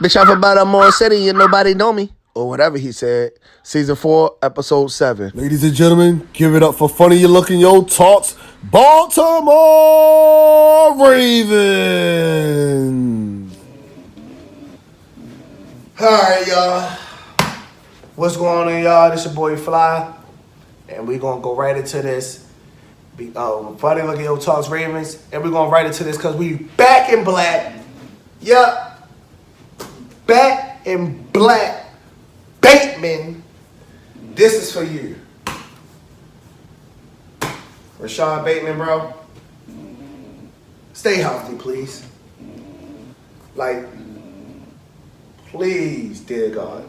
Bitch, I'm from Baltimore City and nobody know me. Or whatever he said. Season 4, episode 7. Ladies and gentlemen, give it up for Funny You Looking Yo Talks, Baltimore Ravens. Alright, y'all. What's going on, y'all? This your boy F.L.Y. And we're going to go right into this. Funny Looking Yo Talks Ravens. And we're going right into this because we back in black. Yup. Back in black. Bateman, this is for you. Rashad Bateman, bro. Stay healthy, please. Like, please, dear God,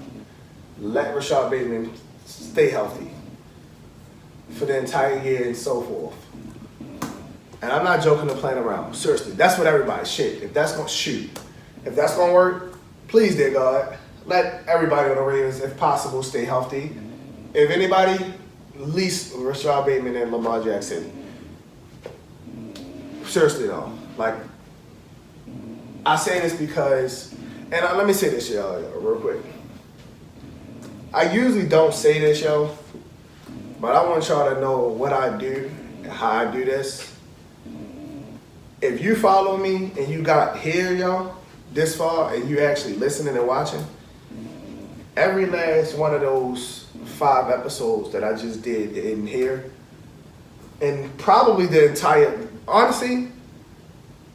let Rashad Bateman stay healthy for the entire year and so forth. And I'm not joking or playing around. Seriously, that's what everybody shit. If that's gonna shoot, if that's gonna work, please, dear God, let everybody on the Ravens, if possible, stay healthy. If anybody, least Rashad Bateman and Lamar Jackson. Seriously though, like, I say this because, and let me say this, y'all, real quick. I usually don't say this, yo, but I want y'all to know what I do and how I do this. If you follow me and you got here, y'all, this far, and you actually listening and watching, every last one of those 5 episodes that I just did in here, and probably the entire, honestly,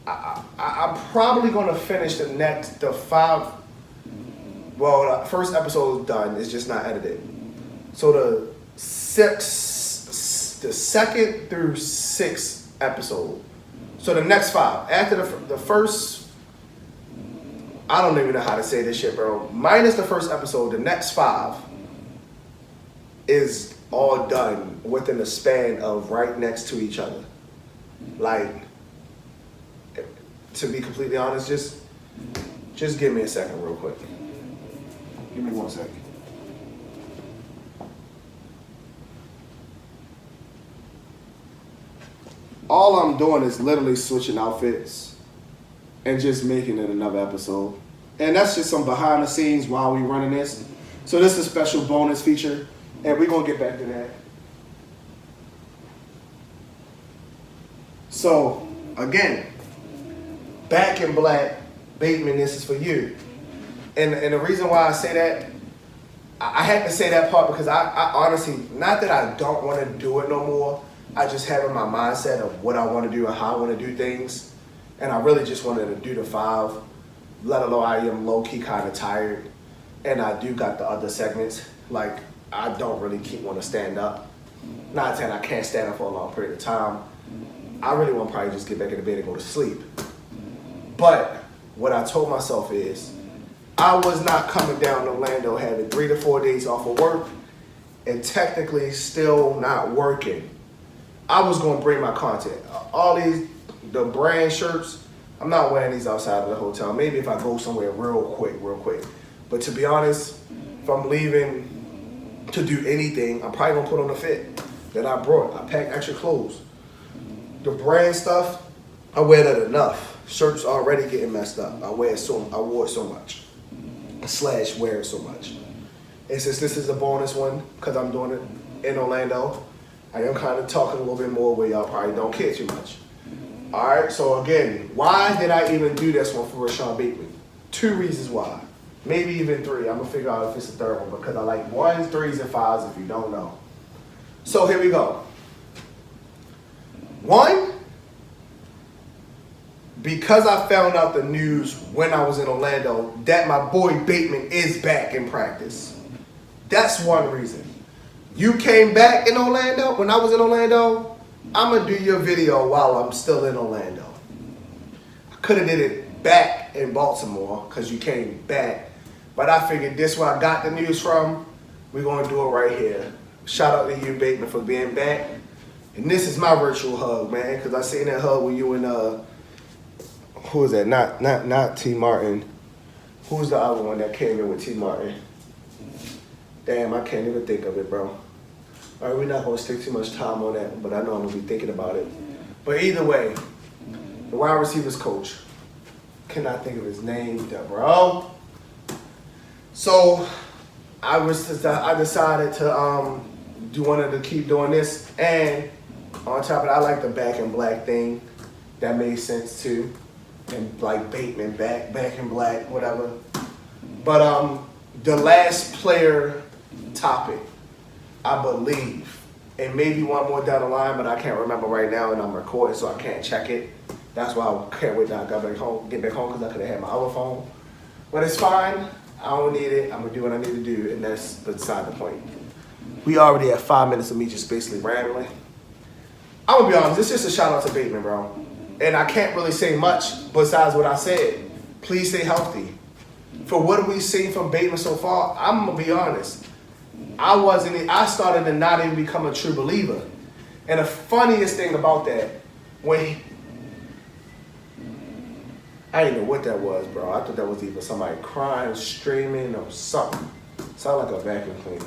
I'm probably gonna finish the 5. Well, the first episode is done. It's just not edited. So the second through 6th episode. So the next 5 after the first. I don't even know how to say this shit, bro. Minus the first episode, the next 5 is all done within a span of right next to each other. Like, to be completely honest, just give me a second real quick. Give me 1 second. All I'm doing is literally switching outfits and just making it another episode. And that's just some behind the scenes while we running this. So this is a special bonus feature, and we're gonna get back to that. So, again, back in black, Bateman, this is for you. And the reason why I say that, I had to say that part because I honestly, not that I don't want to do it no more, I just have in my mindset of what I want to do and how I want to do things. And I really just wanted to do the 5, let alone I am low-key kind of tired. And I do got the other segments. Like, I don't really want to stand up. Not saying I can't stand up for a long period of time. I really want to probably just get back in the bed and go to sleep. But what I told myself is, I was not coming down to Orlando having 3 to 4 days off of work and technically still not working. I was going to bring my content. All the brand shirts, I'm not wearing these outside of the hotel. Maybe if I go somewhere real quick. But to be honest, if I'm leaving to do anything, I'm probably gonna put on the fit that I brought. I packed extra clothes. The brand stuff, I wear that enough. Shirts already getting messed up. I wore it so much. / wear it so much. And since this is a bonus one, because I'm doing it in Orlando, I am kind of talking a little bit more where y'all probably don't care too much. All right, so again, why did I even do this one for Rashad Bateman? 2 reasons why. Maybe even 3. I'm going to figure out if it's a 3rd one because I like 1s, 3s, and 5s if you don't know. So here we go. 1, because I found out the news when I was in Orlando that my boy Bateman is back in practice. That's 1 reason. You came back in Orlando, when I was in Orlando, I'm going to do your video while I'm still in Orlando. I could have did it back in Baltimore because you came back. But I figured this where I got the news from. We're going to do it right here. Shout out to you, Bateman, for being back. And this is my virtual hug, man, because I seen that hug with you and, who was that? Not T. Martin. Who's the other one that came in with T. Martin? Damn, I can't even think of it, bro. All right, we're not going to stick too much time on that, but I know I'm going to be thinking about it. But either way, the wide receivers coach, cannot think of his name, bro. So I decided to wanted to keep doing this, and on top of it, I like the back in black thing. That made sense too, and like Bateman back in black, whatever. But the last player topic, I believe, and maybe one more down the line, but I can't remember right now, and I'm recording, so I can't check it. That's why I can't wait till I get back home, because I could have had my other phone. But it's fine. I don't need it. I'm gonna do what I need to do, and that's beside the point. We already have 5 minutes of me just basically rambling. I'm gonna be honest. It's just a shout out to Bateman, bro. And I can't really say much besides what I said. Please stay healthy. For what we've seen from Bateman so far, I'm gonna be honest. I started to not even become a true believer. And the funniest thing about that, I didn't know what that was, bro. I thought that was either somebody crying, screaming, or something. Sounded like a vacuum cleaner.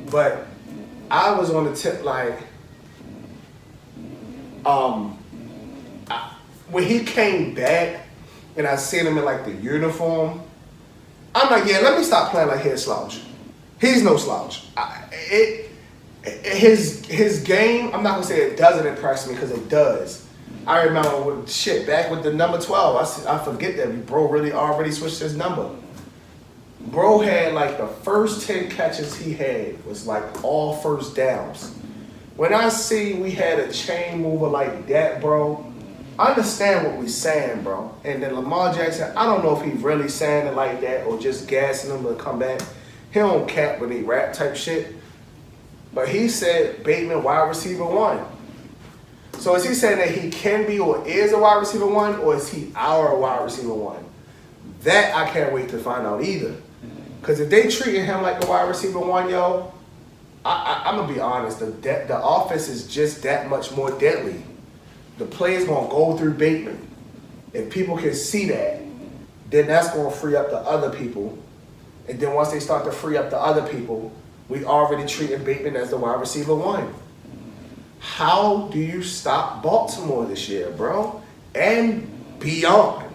But I was on the tip like, when he came back and I seen him in like the uniform, I'm like, yeah, let me stop playing like he's a slouch. He's no slouch. His game, I'm not gonna say it doesn't impress me because it does. I remember back with the number 12. I forget that bro really already switched his number. Bro had like the first 10 catches he had was like all first downs. When I see we had a chain mover like that, bro, I understand what we're saying, bro. And then Lamar Jackson, I don't know if he's really saying it like that or just gassing him to come back. He don't cap when he rap type shit. But he said Bateman wide receiver 1. So is he saying that he can be or is a wide receiver 1, or is he our wide receiver 1? That I can't wait to find out either. Because if they treating him like the wide receiver 1, yo, I'm going to be honest. The offense is just that much more deadly. The play's going to go through Bateman. If people can see that, then that's going to free up the other people. And then once they start to free up the other people, we already treating Bateman as the wide receiver 1. How do you stop Baltimore this year, bro? And beyond.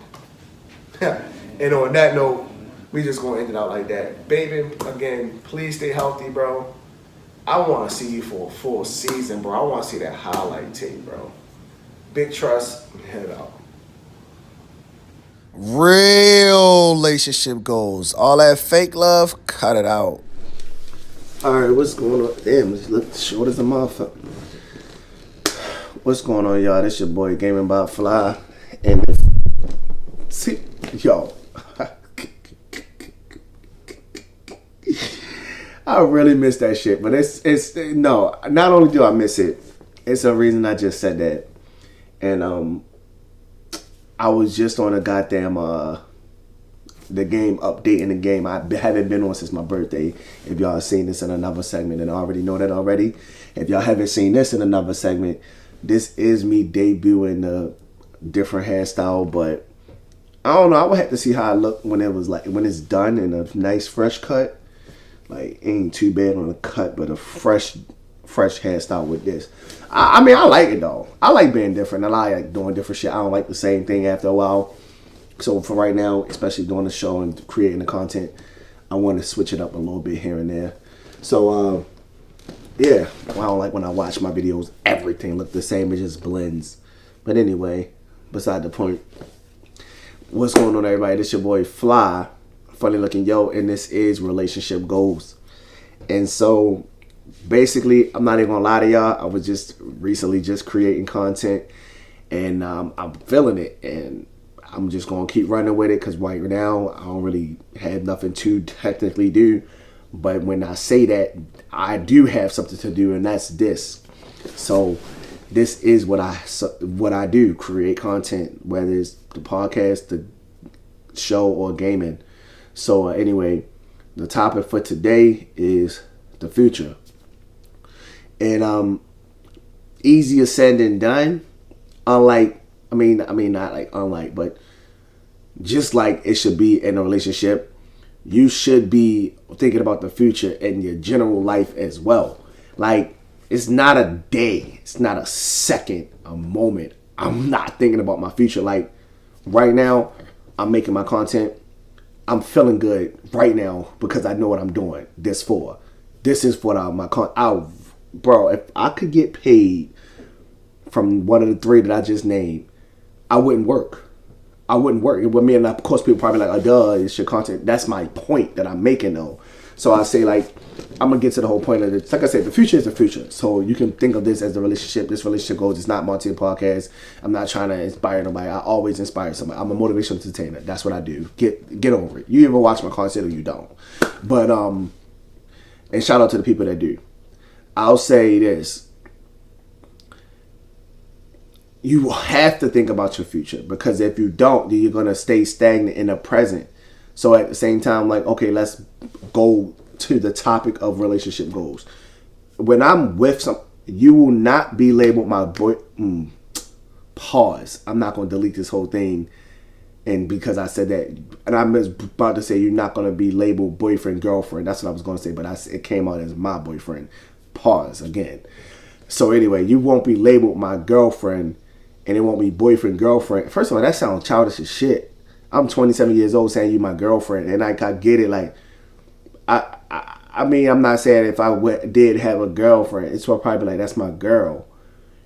And on that note, we just gonna end it out like that. Bateman, again, please stay healthy, bro. I want to see you for a full season, bro. I want to see that highlight tape, bro. Big trust, head out. Real relationship goals. All that fake love, cut it out. All right, what's going on? Damn, this look short as a motherfucker. What's going on, y'all? This your boy Gaming by F.L.Y. And yo, I really miss that shit. But it's no. Not only do I miss it, it's a reason I just said that. And I was just on a goddamn the game, updating the game. I haven't been on since my birthday. If y'all have seen this in another segment, and I already know that already. If y'all haven't seen this in another segment, this is me debuting a different hairstyle. But I don't know. I would have to see how I look when it's done in a nice fresh cut. Like, ain't too bad on the cut, but a fresh hairstyle with this. I mean, I like it though. I like being different. I like doing different shit. I don't like the same thing after a while. So for right now, especially doing the show and creating the content, I want to switch it up a little bit here and there. So yeah, I don't like when I watch my videos, everything look the same. It just blends. But anyway, beside the point. What's going on, everybody? This your boy F.L.Y, Funny Looking Yo, and this is Relationship Goals. And so basically, I'm not even gonna lie to y'all, I was just recently creating content, and I'm feeling it, and I'm just gonna keep running with it because right now I don't really have nothing to technically do. But when I say that, I do have something to do, and that's this. So this is what I do: create content, whether it's the podcast, the show, or gaming. So anyway, the topic for today is the future, and easier said than done. Unlike, not like unlike, but just like it should be in a relationship, you should be thinking about the future in your general life as well. Like, it's not a day, it's not a second, a moment I'm not thinking about my future. Like, right now, I'm making my content. I'm feeling good right now because I know what I'm doing this for. This is for bro, if I could get paid from one of the three that I just named, I wouldn't work. I wouldn't work. It would mean, of course, people probably like, oh, duh, it's your content. That's my point that I'm making, though. So I say, like, I'm going to get to the whole point of it. Like I said, the future is the future. So you can think of this as the relationship. This relationship goes. It's not Monty Podcast. I'm not trying to inspire nobody. I always inspire somebody. I'm a motivational entertainer. That's what I do. Get over it. You either watch my content or you don't. But, and shout out to the people that do. I'll say this. You have to think about your future, because if you don't, then you're going to stay stagnant in the present. So at the same time, like, okay, let's go to the topic of relationship goals. When I'm with you will not be labeled my boy. Pause. I'm not going to delete this whole thing. And because I said that, and I'm about to say you're not going to be labeled boyfriend, girlfriend. That's what I was going to say, but it came out as my boyfriend. Pause again. So anyway, you won't be labeled my girlfriend. And it won't be boyfriend, girlfriend. First of all, that sounds childish as shit. I'm 27 years old saying you my girlfriend. And I get it. Like, I mean, I'm not saying if I did have a girlfriend, it's probably like, that's my girl.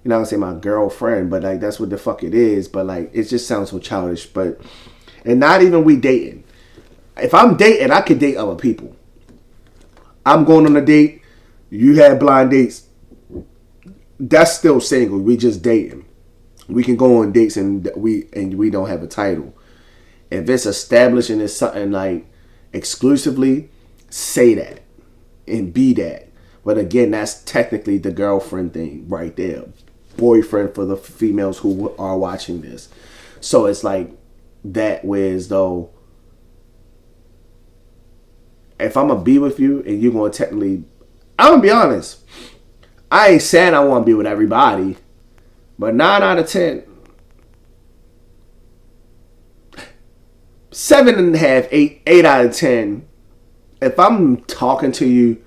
You're not going to say my girlfriend, but like, that's what the fuck it is. But like, it just sounds so childish. But, and not even we dating. If I'm dating, I could date other people. I'm going on a date. You had blind dates. That's still single. We just dating. We can go on dates and we don't have a title. If it's established and it's something like exclusively, say that and be that. But again, that's technically the girlfriend thing right there. Boyfriend for the females who are watching this. So it's like that way, as though if I'm going to be with you and you're going to technically, I'm going to be honest. I ain't saying I want to be with everybody. But 9 out of 10, 7.5, 8 out of 10. If I'm talking to you,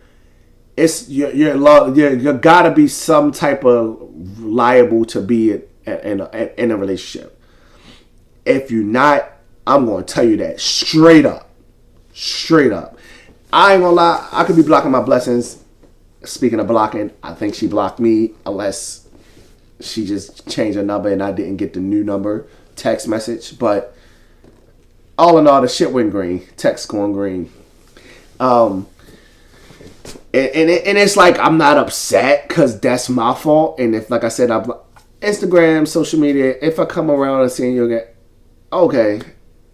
it's you're gotta be some type of liable to be in a relationship. If you're not, I'm gonna tell you that straight up. I ain't gonna lie. I could be blocking my blessings. Speaking of blocking, I think she blocked me, unless she just changed her number and I didn't get the new number text message. But all in all, the shit went green. Text going green. And it's like, I'm not upset because that's my fault. And if, like I said, Instagram, social media, if I come around and see you again, okay,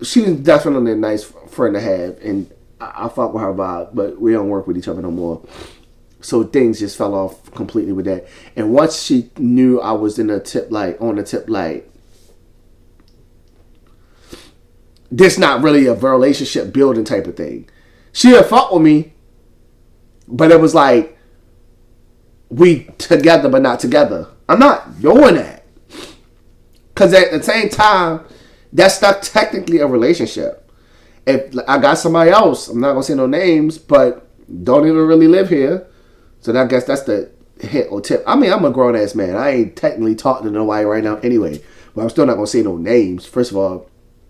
she's definitely a nice friend to have. And I fuck with her vibe, but we don't work with each other no more. So things just fell off completely with that. And once she knew I was on the tip, like, this not really a relationship building type of thing. She had fucked with me, but it was like, we together but not together. I'm not doing that. Because at the same time, that's not technically a relationship. If I got somebody else, I'm not going to say no names, but don't even really live here. So I guess that's the hint or tip. I mean, I'm a grown-ass man. I ain't technically talking to nobody right now anyway. But I'm still not going to say no names. First of all,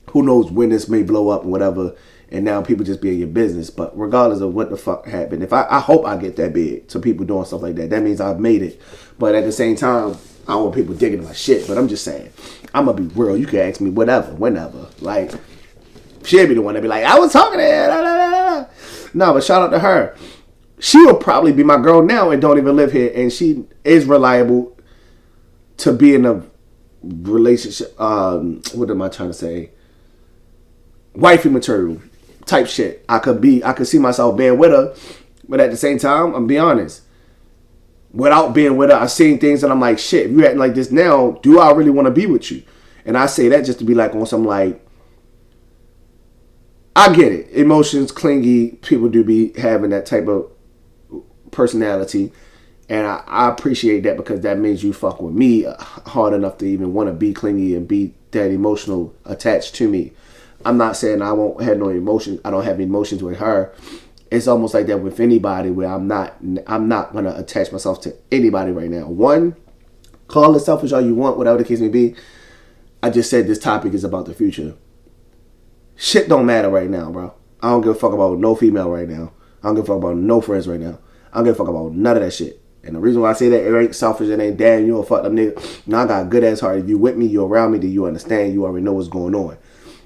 who knows when this may blow up and whatever. And now people just be in your business. But regardless of what the fuck happened, I hope I get that big. So people doing stuff like that. That means I've made it. But at the same time, I don't want people digging my shit. But I'm just saying, I'm going to be real. You can ask me whatever, whenever. Like, she'll be the one that be like, I was talking to her. No, but shout out to her. She will probably be my girl now and don't even live here. And she is reliable to be in a relationship. What am I trying to say? Wifey material type shit. I could see myself being with her. But at the same time, I'm be honest. Without being with her, I've seen things that I'm like, shit, if you acting like this now, do I really want to be with you? And I say that just to be like on some like, I get it. Emotions, clingy, people do be having that type of personality, and I appreciate that, because that means you fuck with me hard enough to even want to be clingy and be that emotional attached to me. I'm not saying I won't have no emotions. I don't have emotions with her. It's almost like that with anybody, where I'm not gonna attach myself to anybody right now. One, call it selfish all you want, whatever the case may be. I just said this topic is about the future. Shit don't matter right now, bro. I don't give a fuck about no female right now. I don't give a fuck about no friends right now. I don't give a fuck about none of that shit. And the reason why I say that, it ain't selfish, it ain't damn, you a fuck them nigga. No, I got a good ass heart. If you with me, you around me, then you understand, you already know what's going on.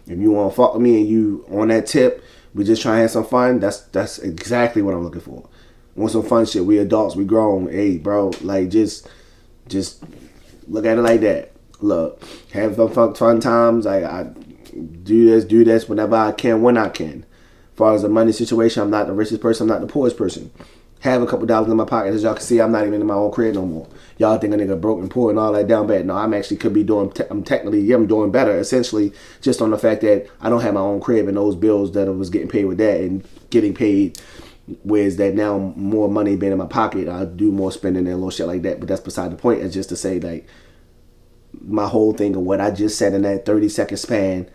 If you want to fuck with me and you on that tip, we just trying to have some fun, that's exactly what I'm looking for. Want some fun shit, we adults, we grown. Hey, bro, like, just look at it like that. Look, have fun times. I do this whenever I can, when I can. As far as the money situation, I'm not the richest person, I'm not the poorest person. Have a couple dollars in my pocket. As y'all can see, I'm not even in my own crib no more. Y'all think a nigga broke and poor and all that down bad. No, I'm actually could be doing, I'm doing better, essentially, just on the fact that I don't have my own crib and those bills that I was getting paid with that and getting paid, whereas that now more money being in my pocket, I do more spending and little shit like that. But that's beside the point. It's just to say, like, my whole thing of what I just said in that 30-second span,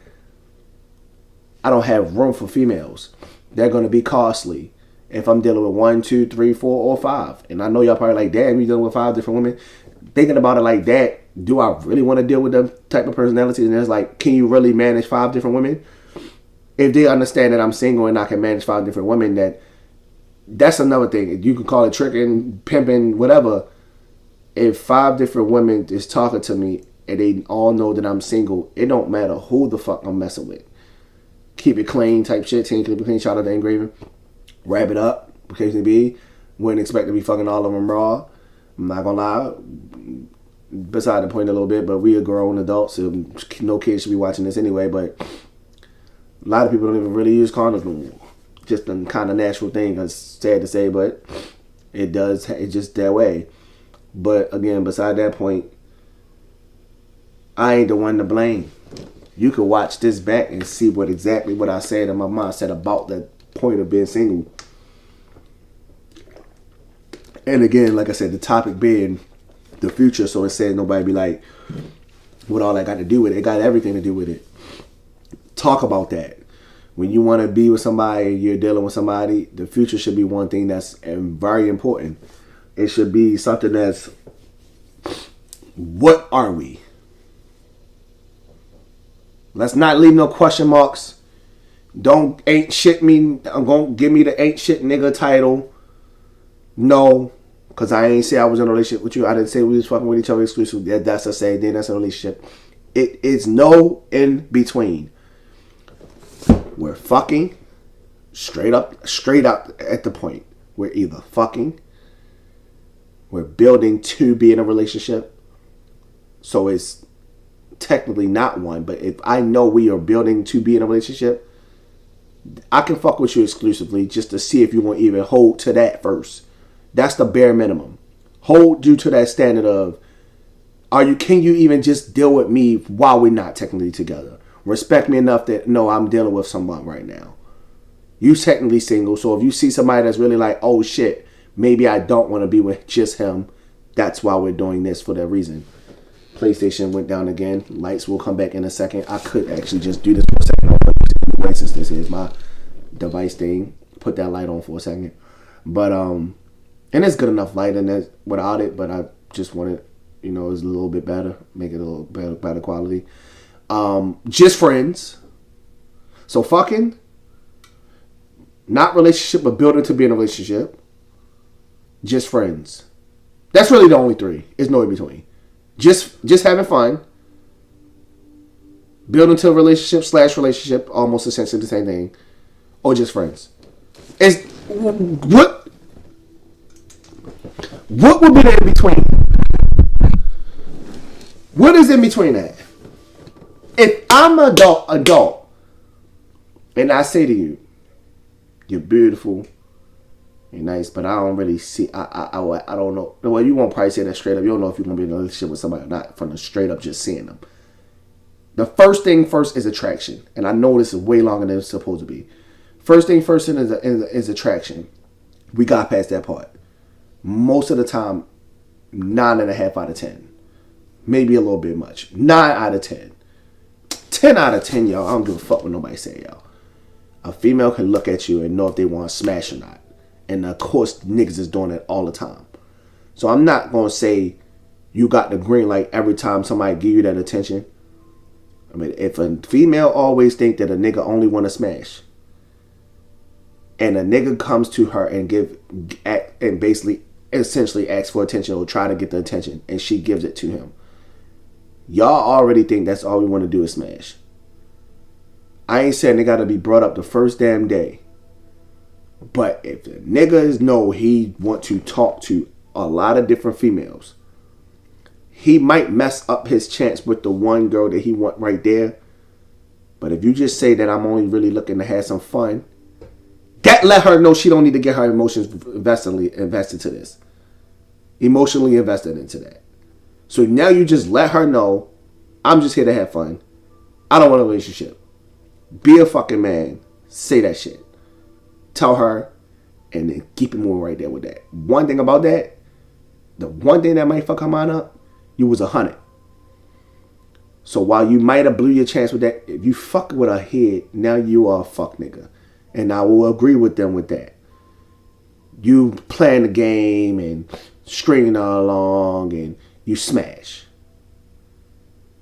I don't have room for females. They're going to be costly. If I'm dealing with 1, 2, 3, 4, or 5. And I know y'all probably like, damn, you dealing with 5 different women. Thinking about it like that, do I really want to deal with them type of personalities? And it's like, can you really manage 5 different women? If they understand that I'm single and I can manage 5 different women, that's another thing. You can call it tricking, pimping, whatever. If 5 different women is talking to me and they all know that I'm single, it don't matter who the fuck I'm messing with. Keep it clean type shit. Keep it clean. Shout out to Engraving. Wrap it up, occasionally be. Wouldn't expect to be fucking all of them raw. I'm not gonna lie. Beside the point a little bit, but we are grown adults, so no kids should be watching this anyway. But a lot of people don't even really use condoms no more. Just a kind of natural thing. It's sad to say, but it does. It's just that way. But again, beside that point, I ain't the one to blame. You could watch this back and see exactly what I said in my mindset about that point of being single. And again, like I said, the topic being the future, so it said nobody be like, what all that got to do with it? It got everything to do with it. Talk about that. When you want to be with somebody, you're dealing with somebody, the future should be one thing that's very important. It should be something that's, what are we? Let's not leave no question marks. Don't ain't shit me. I'm gonna give me the ain't shit nigga title. No, because I ain't say I was in a relationship with you. I didn't say we was fucking with each other exclusively. That's a say. Then that's a relationship. It is no in between. We're fucking straight up at the point. We're either fucking, we're building to be in a relationship. So it's technically not one, but if I know we are building to be in a relationship, I can fuck with you exclusively just to see if you want to even hold to that first. That's the bare minimum. Hold you to that standard of, can you even just deal with me while we're not technically together? Respect me enough that, no, I'm dealing with someone right now. You technically single, so if you see somebody that's really like, oh shit, maybe I don't want to be with just him, that's why we're doing this, for that reason. PlayStation went down again. Lights will come back in a second. I could actually just do this for a second. Since this is my device thing, put that light on for a second. But and it's good enough light in it without it, but I just want it, it's a little bit better, make it a little better quality. Just friends. So fucking, not relationship, but building to be in a relationship. Just friends. That's really the only 3. It's no in between. Just having fun. Building to a relationship, almost essentially the same thing. Or just friends. What would be the in between? What is in between that? If I'm an adult, and I say to you, you're beautiful, you're nice, but I don't really see, I don't know. Well, you won't probably say that straight up. You don't know if you're going to be in a relationship with somebody or not from the straight up just seeing them. The first thing first is attraction. And I know this is way longer than it's supposed to be. First thing first is attraction. We got past that part. Most of the time, 9.5 out of 10. Maybe a little bit much. 9 out of 10. 10 out of 10, y'all. I don't give a fuck what nobody say, y'all. A female can look at you and know if they want to smash or not. And of course, niggas is doing that all the time. So I'm not going to say you got the green light every time somebody give you that attention. I mean, if a female always think that a nigga only want to smash, and a nigga comes to her and basically essentially asks for attention or try to get the attention, and she gives it to him, y'all already think that's all we want to do is smash. I ain't saying they gotta be brought up the first damn day. But if the niggas know he want to talk to a lot of different females, he might mess up his chance with the one girl that he want right there. But if you just say that I'm only really looking to have some fun, that let her know she don't need to get her emotions invested to this. Emotionally invested into that. So now you just let her know, I'm just here to have fun. I don't want a relationship. Be a fucking man. Say that shit. Tell her, and then keep it moving right there with that. One thing about that, the one thing that might fuck her mind up, you was 100. So while you might have blew your chance with that, if you fuck with her head, now you are a fuck nigga. And I will agree with them with that. You playing the game and stringing her along and you smash.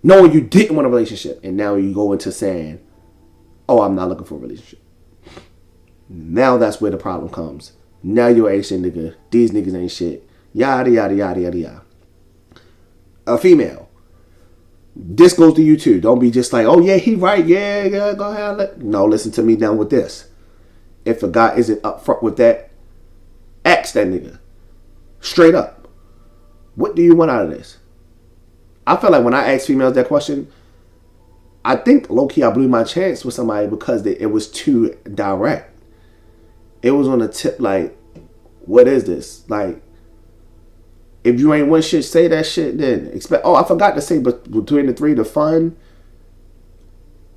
Knowing you didn't want a relationship, and now you go into saying, oh, I'm not looking for a relationship. Now that's where the problem comes. Now you're a shit nigga. These niggas ain't shit. Yada, yada, yada, yada, yada. A female. This goes to you too. Don't be just like, oh yeah, he right. Yeah, go ahead. No, listen to me down with this. If a guy isn't upfront with that, ask that nigga. Straight up. What do you want out of this? I feel like when I ask females that question, I think low-key I blew my chance with somebody because it was too direct. It was on the tip like, what is this? Like, if you ain't want shit, say that shit then. I forgot to say, but between the three, the fun,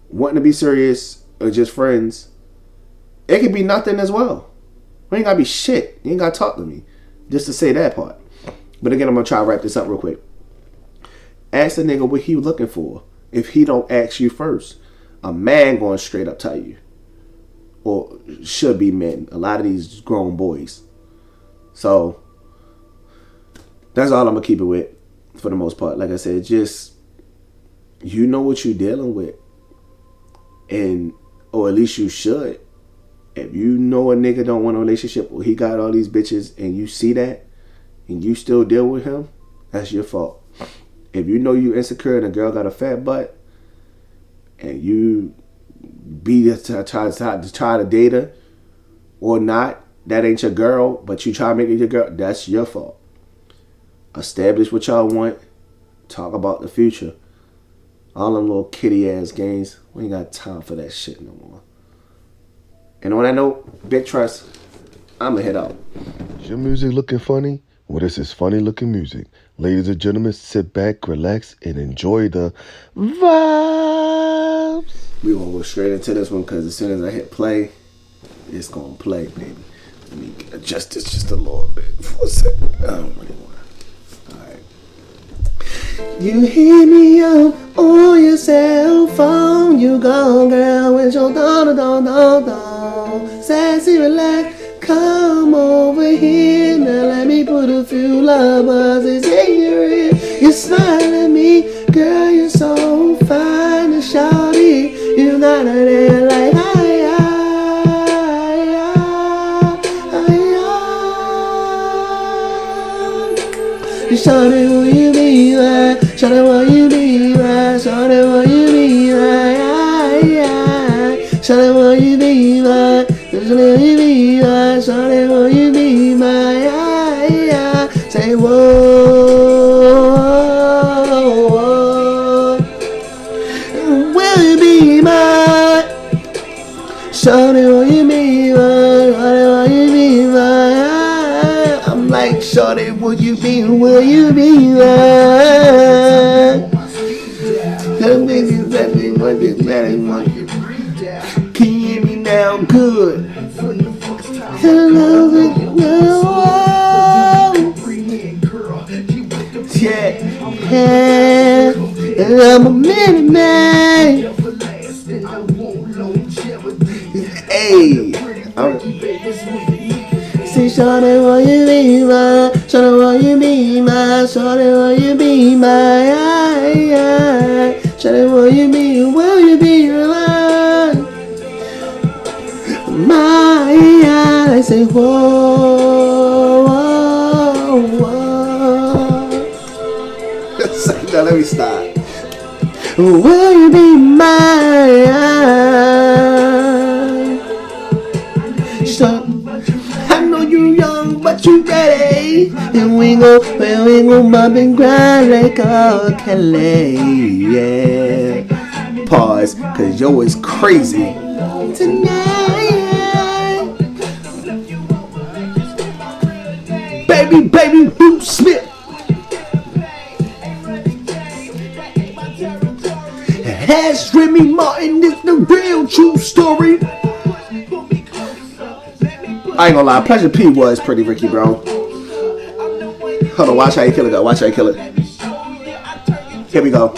wanting to be serious, or just friends, it could be nothing as well. We ain't gotta be shit. You ain't gotta talk to me. Just to say that part. But again, I'm gonna try to wrap this up real quick. Ask the nigga what he looking for. If he don't ask you first, a man going straight up tell you. Or should be men. A lot of these grown boys. So that's all I'm gonna keep it with for the most part. Like I said, just you know what you're dealing with. And or at least you should. If you know a nigga don't want a relationship or he got all these bitches and you see that and you still deal with him, that's your fault. If you know you insecure and a girl got a fat butt and you try to date her or not, that ain't your girl, but you try to make it your girl, that's your fault. Establish what y'all want. Talk about the future. All them little kitty ass games, we ain't got time for that shit no more. And on that note, big trust, I'ma head out. Is your music looking funny? Well, this is funny looking music. Ladies and gentlemen, sit back, relax, and enjoy the vibes. We gonna go straight into this one because as soon as I hit play, it's gonna play, baby. Let me adjust this just a little bit for a second. I don't really want to. Alright. You hit me up on your cell phone. You gone, girl, with your don. Sassy, relax. Come over here, now let me put a few love buzzes in your ear. You smile at me, girl, you're so fine and shawty. You got it there like shawty, will you be right? Shawty, will you be right? Shawty, will you be right? Shawty, will you be right? Shawty, will you be right? Shawty, will you be my say whoa, will you be my shawty, will you be my shawty, will you be my I'm like shawty, will you be my them niggas that be money, that ain't money. Can you hear me now? Good. Hello, yeah, I'm a minute man. Hey, say, shawty, will you be my? Shawty, will you be my? Shawty, will you be my? Shawty, will you be my? My I say, whoa, whoa, whoa. Now let me stop. Will you be mine? So, I know you young, but you ready. And we go bump and grind like R. Kelly. Yeah. Pause, cause yo is crazy. Tonight, baby, Will Smith. Has Remy Martin is the real true story. I ain't gonna lie, Pleasure P was pretty Ricky, bro. Hold on, watch how you kill it go. Watch how you kill it. Here we go.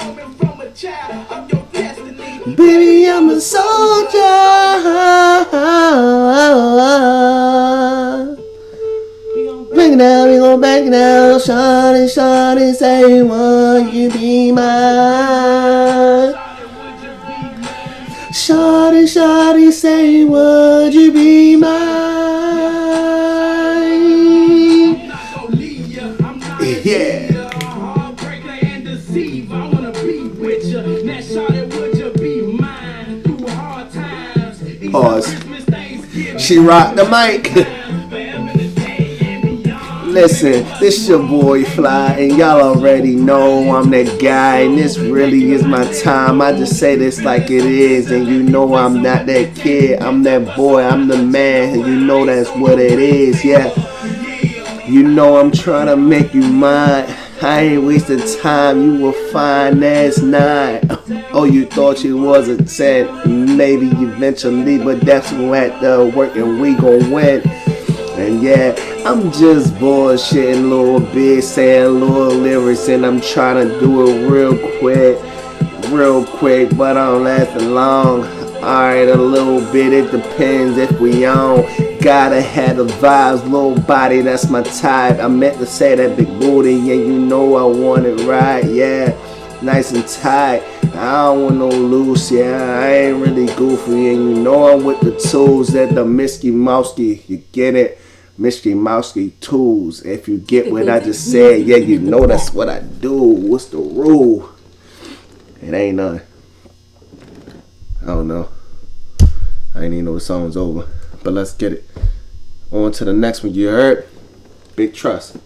Baby, I'm a soldier. Bring it down, we gon' back it down. Shawty, shawty, say, would you be mine? Shawty, shawty, say, would you be mine? Yeah. Pause. She rocked the mic. Listen, this your boy F.L.Y, and y'all already know I'm that guy, and this really is my time. I just say this like it is, and you know I'm not that kid. I'm that boy, I'm the man, and you know that's what it is, yeah. You know I'm trying to make you mine. I ain't wasting time, you will find that's 9. Oh, you thought you was a 10, maybe eventually, but that's gonna have to work and we gon' win. And yeah, I'm just bullshitting a little bit, saying little lyrics, and I'm trying to do it real quick, but I don't last long. Alright, a little bit, it depends if we on. Gotta have the vibes, little body, that's my type. I meant to say that big booty, and you know I want it right, yeah. Nice and tight, I don't want no loose, yeah. I ain't really goofy, and you know I'm with the tools that the Mickey Mousey, you get it? Mickey Mousey tools. If you get what I just said, yeah, you know that's what I do. What's the rule? It ain't none. I don't know. I ain't even know the song's over. But let's get it. On to the next one, you heard? Big trust.